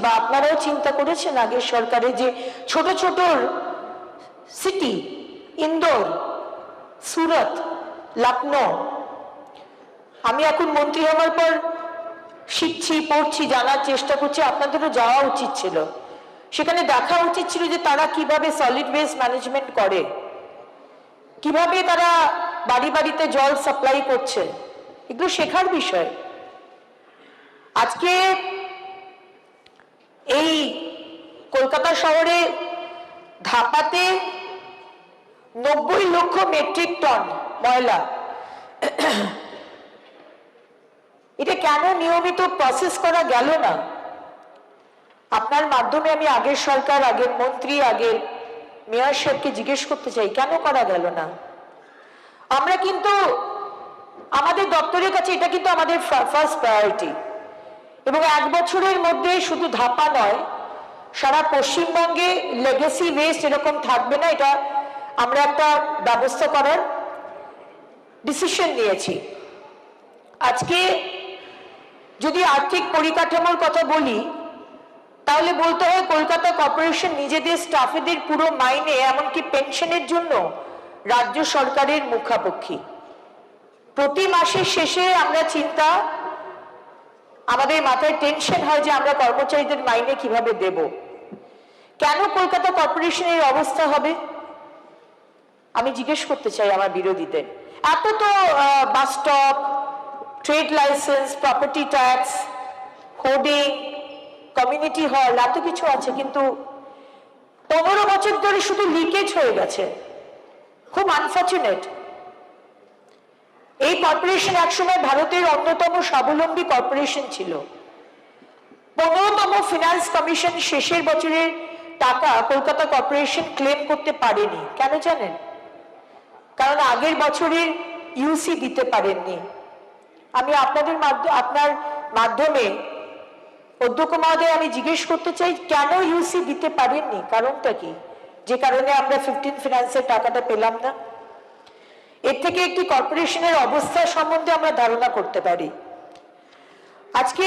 বা আপনারাও চিন্তা করেছেন আগের সরকারে যে ছোট ছোট সিটি, ইন্দোর, সুরত, লখনৌ, আমি এখন মন্ত্রী হওয়ার পর শিখছি, পড়ছি, জানার চেষ্টা করছি, আপনাদেরও যাওয়া উচিত ছিল, সেখানে দেখা উচিত ছিল যে তারা কিভাবে সলিড ওয়েস্ট ম্যানেজমেন্ট করে, কিভাবে তারা বাড়ি বাড়িতে জল সাপ্লাই করছে, এগুলো শেখার বিষয়। আজকে এই কলকাতা শহরে ধাপাতে 90 লক্ষ মেট্রিক টন ময়লা, এটা কেন নিয়মিত প্রসেস করা গেল না? আপনার মাধ্যমে আমি আগের সরকার, আগের মন্ত্রী, আগের মেয়র সাহেবকে জিজ্ঞেস করতে চাই, কেন করা গেল না? আমরা কিন্তু আমাদের দপ্তরের কাছে এটা কিন্তু আমাদের ফার্স্ট প্রায়োরিটি, এবং 1 বছরের মধ্যে শুধু ধাপা নয়, সারা পশ্চিমবঙ্গে লেগেসি ওয়েস্ট এরকম থাকবে না, এটা আমরা একটা ব্যবস্থা করার ডিসিশন নিয়েছি। আজকে যদি আর্থিক পরিকাঠামোর কথা বলি, তাহলে বলতে হয় কলকাতা কর্পোরেশন নিজেদের স্টাফেদের পুরো মাইনে, এমনকি পেনশনের জন্য রাজ্য সরকারের মুখাপেক্ষী। প্রতি মাসের শেষে আমরা আমাদের মাথায় টেনশন হয় যে আমরা কর্মচারীদের মাইনে কিভাবে দেব। কেন কলকাতা কর্পোরেশনের অবস্থা হবে? আমি জিজ্ঞেস করতে চাই আমার বিরোধীদের। এত তো bus stop, trade licence, property tax, hoarding, community hall, এত কিছু আছে, কিন্তু 15 বছর ধরে শুধু লিকেজ হয়ে গেছে। খুব আনফর্চুনেট। এই কর্পোরেশন একসময় ভারতের অন্যতম স্বাবলম্বী কর্পোরেশন ছিল। 15তম ফিনান্স কমিশন শেষের বছরের টাকা কলকাতা কর্পোরেশন ক্লেম করতে পারেনি। কেন জানেন? কারণ আগের বছরের ইউসি দিতে পারেননি। আমি আপনার মাধ্যমে অধ্যক্ষ মহোদয় আমি জিজ্ঞেস করতে চাই, কেন ইউসি দিতে পারেননি? কারণটা কি? যে কারণে আমরা 15 ফিনান্সের টাকাটা পেলাম না। এর থেকে একটি কর্পোরেশনের অবস্থা সম্বন্ধে আমরা ধারণা করতে পারি। আজকে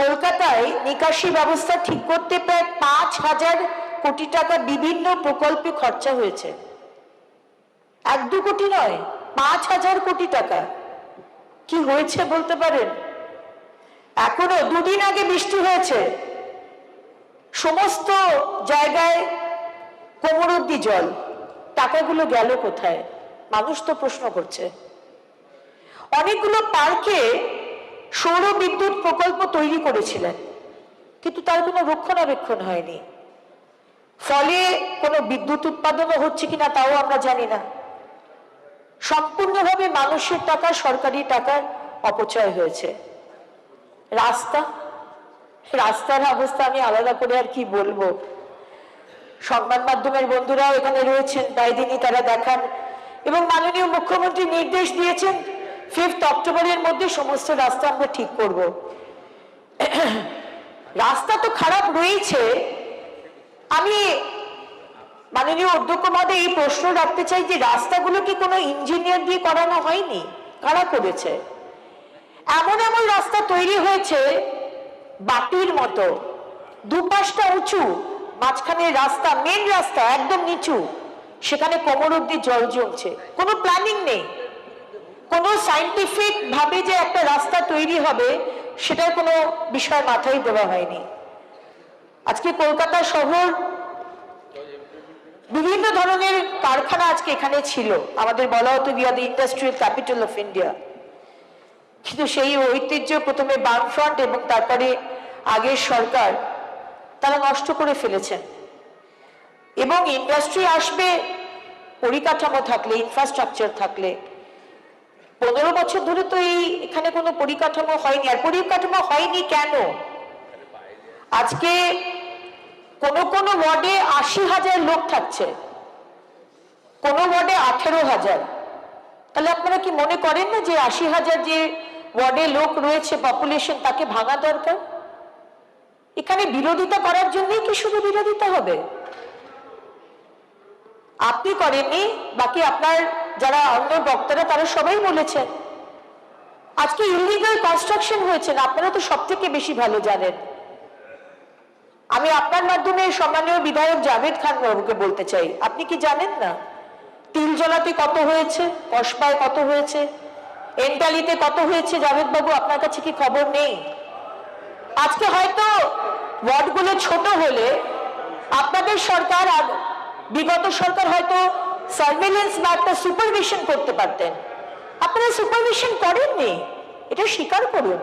কলকাতায় নিকাশি ব্যবস্থা ঠিক করতে প্রায় 5,000 কোটি টাকা বিভিন্ন প্রকল্পে খরচা হয়েছে। 1-2 কোটি নয়, 5,000 কোটি টাকা। কি হয়েছে বলতে পারেন? এখনো 2 দিন আগে বৃষ্টি হয়েছে, সমস্ত জায়গায় কোমর অবধি জল। টাকাগুলো গেল কোথায়? মানুষ তো প্রশ্ন করছে। অনেকগুলো পার্কে সৌর বিদ্যুৎ প্রকল্প তৈরি করেছিলেন, কিন্তু তার কোনো রক্ষণাবেক্ষণ হয়নি। ফলে কোনো বিদ্যুৎ উৎপাদনও হচ্ছে কিনা তাও আমরা জানি না। সম্পূর্ণভাবে মানুষের টাকা, সরকারি টাকার অপচয় হয়েছে। রাস্তার অবস্থা আমি আলাদা করে আর কি বলবো। সংবাদ মাধ্যমের বন্ধুরাও এখানে রয়েছেন, প্রায় দিনই তারা দেখান, এবং মাননীয় মুখ্যমন্ত্রী নির্দেশ দিয়েছেন 5 অক্টোবরের মধ্যে সমস্ত রাস্তা আমরা ঠিক করব। রাস্তা তো খারাপ রয়েছে। আমি মাননীয় অধ্যক্ষ মহোদয় এই প্রশ্ন রাখতে চাই যে রাস্তাগুলো কি কোনো ইঞ্জিনিয়ার দিয়ে করানো হয়নি? কারা করেছে? এমন এমন রাস্তা তৈরি হয়েছে বাটির মতো, দুপাশটা উঁচু, মাঝখানে রাস্তা, মেন রাস্তা একদম নিচু, সেখানে কোমর অবধি জল জমছে। কোনো প্ল্যানিং নেই, কোনো সায়েন্টিফিক ভাবে যে একটা রাস্তা তৈরি হবে সেটার কোনো বিষয় মাথায় দেওয়া হয়নি। আজকে কলকাতা শহর বিভিন্ন ধরনের কারখানা আজকে এখানে ছিল, আমাদের বলা হতো we are the industrial capital of India, কিন্তু সেই ঐতিহ্য প্রথমে বামফ্রন্ট এবং তারপরে আগের সরকার তারা নষ্ট করে ফেলেছেন। এবং ইন্ডাস্ট্রি আসবে পরিকাঠামো থাকলে, ইনফ্রাস্ট্রাকচার থাকলে। 15 বছর ধরে তো এখানে কোনো পরিকাঠামো হয়নি। আর পরিকাঠামো হয়নি কেন? আজকে কোন ওয়ার্ডে 80,000 লোক থাকছে, কোন ওয়ার্ডে 18,000। তাহলে আপনারা কি মনে করেন না যে 80,000 যে ওয়ার্ডে লোক রয়েছে পপুলেশন, তাকে ভাঙা দরকার? এখানে বিরোধিতা করার জন্যই কি শুধু বিরোধিতা হবে? আপনি করেননি, বাকি আপনার যারা অন্য বক্তারা তারা সবাই বলেছেন। আজকে ইলিগাল কনস্ট্রাকশন হয়েছে না, আপনারা তো সব থেকে বেশি ভালো জানেন। আমি আপনার মাধ্যমে সম্মানীয় বিধায়ক জাভেদ খান বাবুকে বলতে চাই, আপনি কি জানেন না তিলজলাতে কত হয়েছে, কসবায় কত হয়েছে, এন্টালিতে কত হয়েছে? জাভেদ বাবু, আপনার কাছে কি খবর নেই? আজকে হয়তো ওয়ার্ডগুলো ছোট হলে আপনাদের সরকার আর বিগত সরকার হয়তো সার্ভেলেন্স বা একটা সুপারভিশন করতে পারতেন, আপনারা সুপারভিশন করেননি, এটা স্বীকার করুন।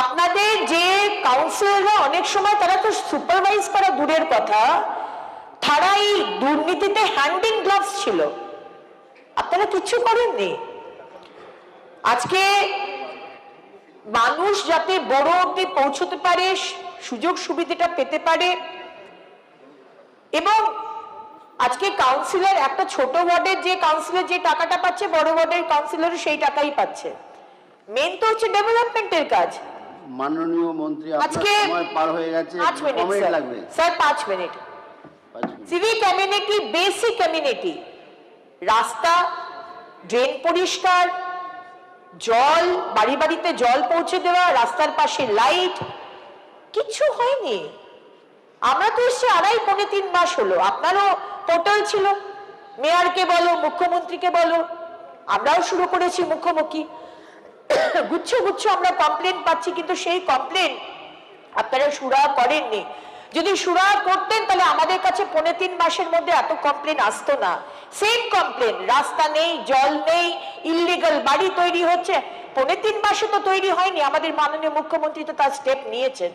আপনাদের যে কাউন্সিলররা অনেক সময় তারা তো সুপারভাইজ করা দূরের কথা, তারা এই দুর্নীতিতে হ্যান্ড ইন গ্লাভস ছিল, আপনারা কিচ্ছু করেননি। আজকে মানুষ যাতে বড় অবধি পৌঁছতে পারে, সুযোগ সুবিধাটা পেতে পারে, এবং আজকে কাউন্সিলর একটা ছোট ওয়ার্ডের যে কাউন্সিলর যে টাকাটা পাচ্ছে, বড় ওয়ার্ডের কাউন্সিলর সেই টাকাই পাচ্ছে। মেন তো হচ্ছে ডেভেলপমেন্টের কাজ। মাননীয় মন্ত্রী, আজকে সময় পার হয়ে গেছে, 5 মিনিট লাগবে sir, 5 minute. Civic community, basic community, রাস্তা, ড্রেন পরিষ্কার, জল, বাড়ি বাড়িতে জল পৌঁছে দেওয়া, রাস্তার পাশে লাইট, কিছু হয়নি। আমরা তো এসছি 2.5-3 মাস হলো, আপনারও পোর্টাল ছিল, মেয়রকে বলো, মুখ্যমন্ত্রীকে বলো, আমরাও শুরু করেছি মুখোমুখি, গুচ্ছ গুচ্ছ আমরা কমপ্লেন পাচ্ছি, কিন্তু সেই কমপ্লেন আপনারা সুরাহা করেননি। যদি সুরাহা করতেন তাহলে আমাদের কাছে 2.5-3 মাসের মধ্যে এত কমপ্লেন আসতো না। সেম কমপ্লেন, রাস্তা নেই, জল নেই, ইলিগাল বাড়ি তৈরি হচ্ছে, 2.5-3 মাসে তো তৈরি হয়নি। আমাদের মাননীয় মুখ্যমন্ত্রী তো তার স্টেপ নিয়েছেন।